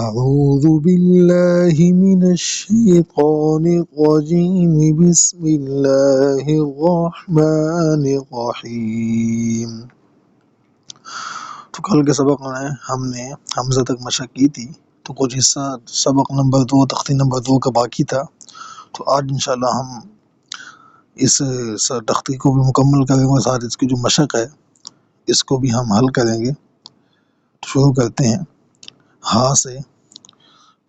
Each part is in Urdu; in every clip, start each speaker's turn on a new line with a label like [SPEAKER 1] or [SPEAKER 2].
[SPEAKER 1] أعوذ بالله من الشيطان الرجيم بسم الله الرحمن الرحیم۔ تو کل کے سبق میں ہم نے حمزہ تک مشق کی تھی، تو کچھ حصہ سبق نمبر 2 تختی نمبر 2 کا باقی تھا، تو آج انشاءاللہ ہم اس تختی کو بھی مکمل کریں گے، ساتھ اس کی جو مشق ہے اس کو بھی ہم حل کریں گے۔ تو شروع کرتے ہیں ہا سے۔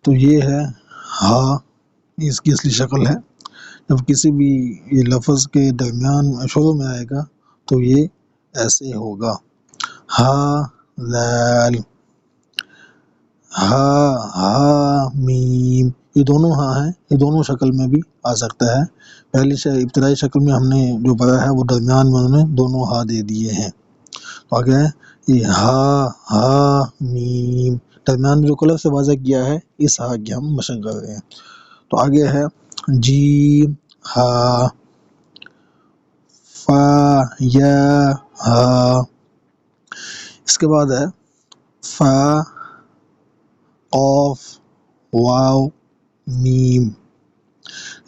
[SPEAKER 1] تو یہ ہے ہا، اس کی اصلی شکل ہے، جب کسی بھی یہ لفظ کے درمیان شروع میں آئے گا تو یہ ایسے ہوگا، ہا ذال، ہا ہا میم۔ یہ دونوں ہاں ہیں، یہ دونوں شکل میں بھی آ سکتا ہے۔ پہلی ابتدائی شکل میں ہم نے جو پڑھا ہے وہ درمیان میں انہوں نے دونوں ہا دے دیے ہیں۔ تو آگے ہے یہ ہا ہا میم، درمیان میں جو کلر سے واضح کیا ہے اس ہا کی ہم مشق کر رہے ہیں۔ تو آگے ہے جیم ہا، فا یا ہا، اس کے بعد ہے فا قاف واو میم۔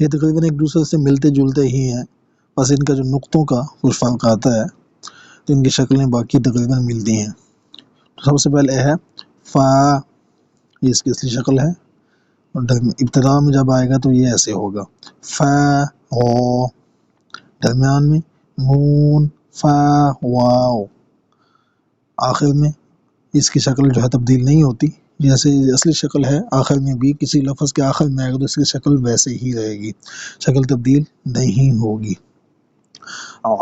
[SPEAKER 1] یہ تقریباً ایک دوسرے سے ملتے جلتے ہی ہیں، بس ان کا جو نقطوں کا کچھ فرق آتا ہے، تو ان کی شکلیں باقی تقریباً ملتی ہیں۔ تو سب سے پہلے ہے فا، یہ اس کی اصلی شکل ہے، اور ابتدا میں جب آئے گا تو یہ ایسے ہوگا، فا او، درمیان میں نون فا واو، آخر میں اس کی شکل جو ہے تبدیل نہیں ہوتی، جیسے اصلی شکل ہے آخر میں بھی کسی لفظ کے آخر میں آئے گا تو اس کی شکل ویسے ہی رہے گی، شکل تبدیل نہیں ہوگی۔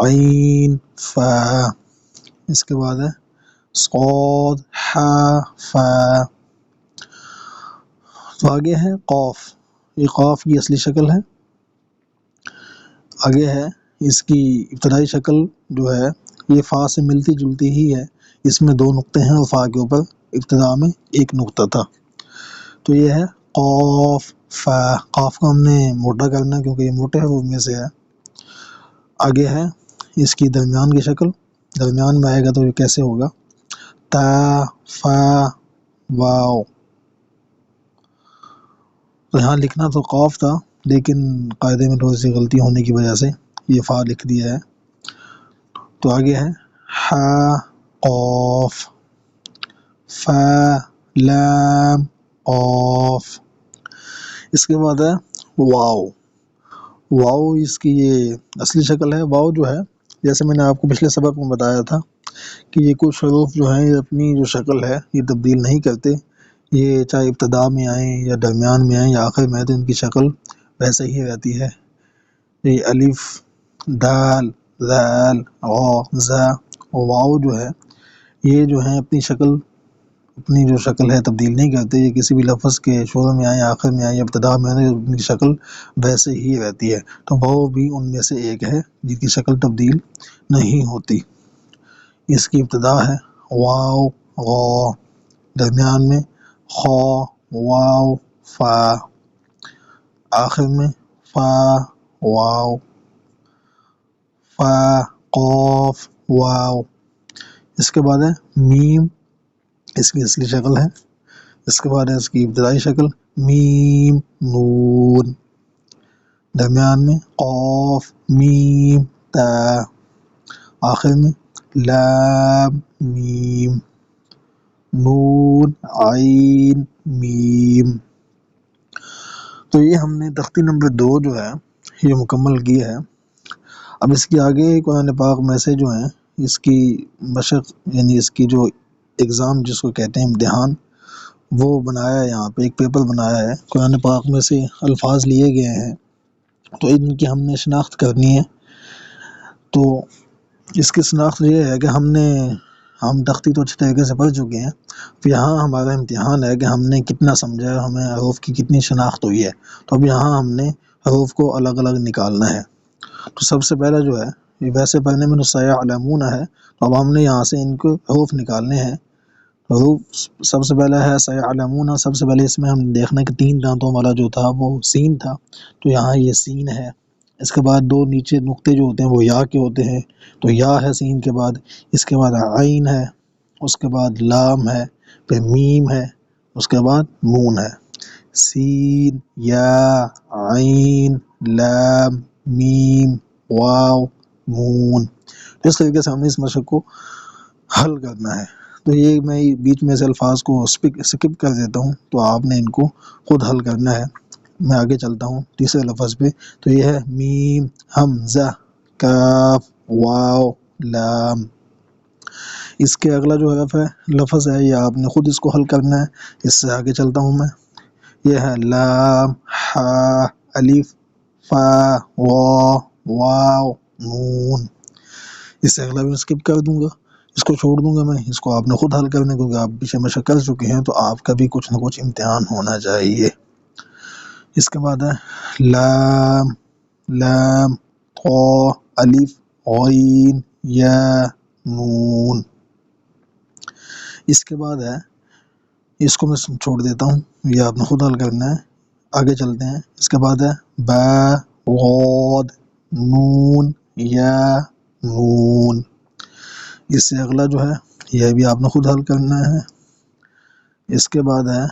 [SPEAKER 1] عین فا، اس کے بعد ہے صاد حا فا۔ تو آگے ہے قاف، یہ قاف کی اصلی شکل ہے، آگے ہے اس کی ابتدائی شکل جو ہے یہ فا سے ملتی جلتی ہی ہے، اس میں 2 نقطے ہیں اور فا کے اوپر ابتدا میں 1 نقطہ تھا۔ تو یہ ہے قاف فا، قاف کو ہم نے موٹا کرنا ہے کیونکہ یہ موٹے حروف میں سے ہے۔ آگے ہے اس کی درمیان کی شکل، درمیان میں آئے گا تو یہ کیسے ہوگا، تا فا واو۔ تو یہاں لکھنا تو قاف تھا لیکن قاعدے میں تھوڑی سی غلطی ہونے کی وجہ سے یہ فا لکھ دیا ہے۔ تو آگے ہے ہا قاف، فا لام قاف، اس کے بعد ہے واو۔ واو اس کی یہ اصلی شکل ہے، واو جو ہے جیسے میں نے آپ کو پچھلے سبق میں بتایا تھا کہ یہ کچھ حروف جو ہیں یہ اپنی جو شکل ہے یہ تبدیل نہیں کرتے، یہ چاہے ابتدا میں آئیں یا درمیان میں آئیں یا آخر میں آئیں تو ان کی شکل ویسے ہی رہتی ہے۔ یہ الف دال ذال غا زا اور واو جو ہے یہ جو ہیں اپنی جو شکل ہے تبدیل نہیں کرتے، یہ کسی بھی لفظ کے شروع میں آئیں آخر میں آئیں یا ابتدا میں آئیں ان کی شکل ویسے ہی رہتی ہے۔ تو واو بھی ان میں سے ایک ہے جن کی شکل تبدیل نہیں ہوتی۔ اس کی ابتدا ہے واو غا، درمیان میں خا واو فا، آخر میں فا واو فا قاف واو۔ اس کے بعد ہے میم، اس کی اصلی شکل ہے، اس کے بعد ہے اس کی ابتدائی شکل میم نون، درمیان میں قاف میم تا، آخر میں لام میم نون عین میم۔ تو یہ ہم نے تختی نمبر 2 جو ہے یہ مکمل کی ہے۔ اب اس کی آگے قرآن پاک میں سے جو ہیں اس کی مشق یعنی اس کی جو ایگزام جس کو کہتے ہیں امتحان، وہ بنایا ہے، یہاں پہ ایک پیپر بنایا ہے، قرآن پاک میں سے الفاظ لیے گئے ہیں تو ان کی ہم نے شناخت کرنی ہے۔ تو اس کی شناخت یہ ہے کہ ہم تختی تو اچھی طریقے سے پڑھ چکے ہیں، تو یہاں ہمارا امتحان ہے کہ ہم نے کتنا سمجھا ہے، ہمیں حروف کی کتنی شناخت ہوئی ہے۔ تو اب یہاں ہم نے حروف کو الگ الگ نکالنا ہے۔ تو سب سے پہلا جو ہے یہ ویسے پڑھنے میں تو سیعلمون ہے، تو اب ہم نے یہاں سے ان کو حروف نکالنے ہیں۔ حروف سب سے پہلا ہے سیعلمون، سب سے پہلے اس میں ہم دیکھنا کہ 3 دانتوں والا جو تھا وہ سین تھا، تو یہاں یہ سین ہے۔ اس کے بعد 2 نیچے نقطے جو ہوتے ہیں وہ یا کے ہوتے ہیں، تو یا ہے سین کے بعد، اس کے بعد عین ہے، اس کے بعد لام ہے، پھر میم ہے اس کے بعد نون ہے، سین یا عین لام میم واو نون. اس طریقے سے ہم نے اس مشق کو حل کرنا ہے. تو یہ میں بیچ میں سے الفاظ کو سکپ کر دیتا ہوں، تو آپ نے ان کو خود حل کرنا ہے. میں آگے چلتا ہوں تیسرے لفظ پہ. تو یہ ہے میم حمزہ کاف واو لام. اس کے اگلا جو لفظ ہے یہ آپ نے خود اس کو حل کرنا ہے. اس سے آگے چلتا ہوں میں. یہ ہے لام ہا الف فا واو واو نون. اس سے اگلا بھی اسکپ کر دوں گا، اس کو چھوڑ دوں گا میں. اس کو آپ نے خود حل کرنا، کیونکہ آپ پیچھے مشق کر چکے ہیں، تو آپ کا بھی کچھ نہ کچھ امتحان ہونا چاہیے. اس کے بعد ہے لام لام طا الف عین یا نون. اس کے بعد ہے، اس کو میں چھوڑ دیتا ہوں، یہ آپ نے خود حل کرنا ہے. آگے چلتے ہیں. اس کے بعد ہے با غاد نون یا نون. اس سے اگلا جو ہے یہ بھی آپ نے خود حل کرنا ہے. اس کے بعد ہے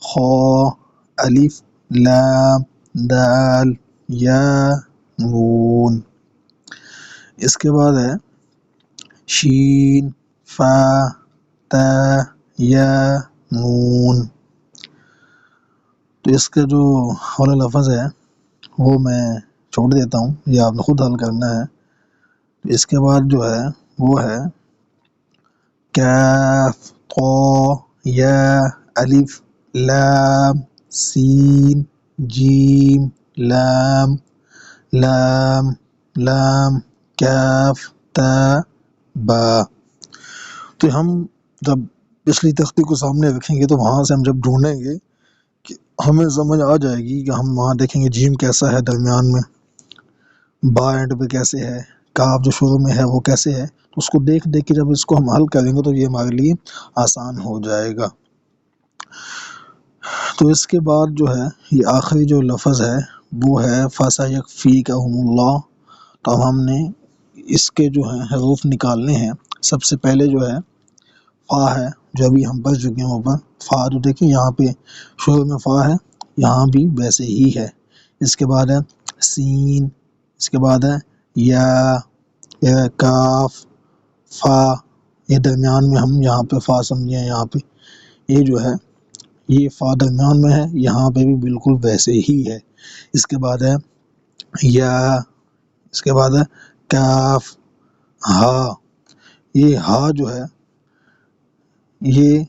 [SPEAKER 1] خا الف لام دال یا نون. اس کے بعد ہے شین فا تا یا نون. تو اس کا جو والا لفظ ہے وہ میں چھوڑ دیتا ہوں، یہ آپ نے خود حل کرنا ہے. اس کے بعد جو ہے وہ ہے کاف طا یا الف لام سین جیم لام لام لام کاف تا با. تو ہم جب پچھلی تختی کو سامنے رکھیں گے تو وہاں سے ہم جب ڈھونڈیں گے کہ ہمیں سمجھ آ جائے گی کہ ہم وہاں دیکھیں گے جیم کیسا ہے درمیان میں، با اینڈ پہ کیسے ہے، کاف جو شروع میں ہے وہ کیسے ہے. تو اس کو دیکھ کے جب اس کو ہم حل کریں گے تو یہ ہمارے لیے آسان ہو جائے گا. تو اس کے بعد جو ہے یہ آخری جو لفظ ہے وہ ہے فَسَيَكْفِيكَهُمُ اللَّهُ. تو اب ہم نے اس کے جو ہیں حروف نکالنے ہیں. سب سے پہلے جو ہے فا ہے، جو ابھی ہم پڑھ چکے ہیں اوپر. فا جو دیکھیں یہاں پہ شروع میں فا ہے، یہاں بھی ویسے ہی ہے. اس کے بعد ہے سین. اس کے بعد ہے یا کاف فا. یہ درمیان میں ہم یہاں پہ فا سمجھیں، یہاں پہ یہ جو ہے یہ فا درمیان میں ہے، یہاں پہ بھی بالکل ویسے ہی ہے. اس کے بعد ہے یا. اس کے بعد ہے کاف ہا. یہ ہا جو ہے یہ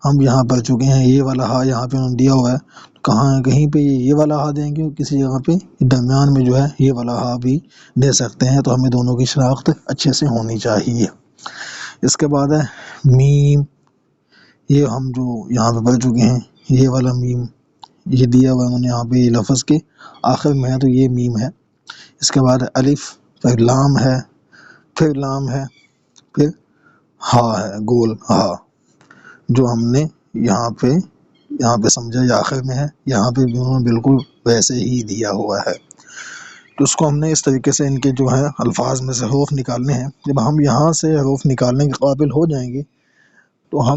[SPEAKER 1] ہم یہاں پڑھ چکے ہیں، یہ والا ہا یہاں پہ انہوں نے دیا ہوا ہے. کہیں پہ یہ والا ہا دیں گے، کسی جگہ پہ درمیان میں جو ہے یہ والا ہا بھی دے سکتے ہیں. تو ہمیں دونوں کی شناخت اچھے سے ہونی چاہیے. اس کے بعد ہے میم. یہ ہم جو یہاں پہ پڑھ چکے ہیں، یہ والا میم یہ دیا ہوا انہوں نے یہاں پہ، یہ لفظ کے آخر میں ہے تو یہ میم ہے. اس کے بعد الف، پھر لام ہے، پھر لام ہے، پھر ہا ہے گول ہا، جو ہم نے یہاں پہ سمجھا یہ آخر میں ہے. یہاں پہ بھی انہوں نے بالکل ویسے ہی دیا ہوا ہے. تو اس کو ہم نے اس طریقے سے ان کے جو ہے الفاظ میں سے حروف نکالنے ہیں. جب ہم یہاں سے حروف نکالنے کے قابل ہو جائیں گے تو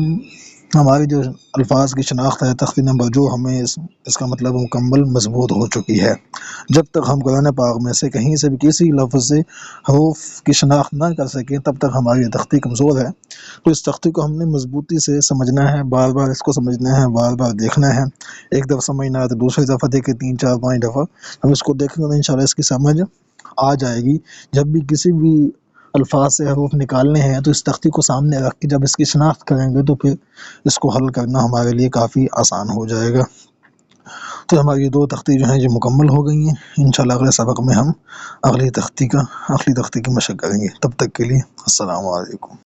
[SPEAKER 1] ہماری جو الفاظ کی شناخت ہے تختی نمبر جو ہمیں اس کا مطلب مکمل مضبوط ہو چکی ہے. جب تک ہم قرآن پاک میں سے کہیں سے بھی کسی لفظ سے حروف کی شناخت نہ کر سکیں تب تک ہماری یہ تختی کمزور ہے. تو اس تختی کو ہم نے مضبوطی سے سمجھنا ہے، بار بار اس کو سمجھنا ہے، بار بار دیکھنا ہے. ایک دفعہ سمجھنا ہے تو دوسری دفعہ دیکھیں، 3 4 5 دفعہ ہم اس کو دیکھیں گے تو انشاءاللہ اس کی سمجھ آ جائے گی. جب بھی کسی بھی الفاظ سے حروف نکالنے ہیں تو اس تختی کو سامنے رکھ کے جب اس کی شناخت کریں گے تو پھر اس کو حل کرنا ہمارے لیے کافی آسان ہو جائے گا. تو ہماری یہ 2 تختی جو ہیں یہ مکمل ہو گئی ہیں. انشاءاللہ اگلے سبق میں ہم اگلی تختی کی مشق کریں گے. تب تک کے لیے السلام علیکم.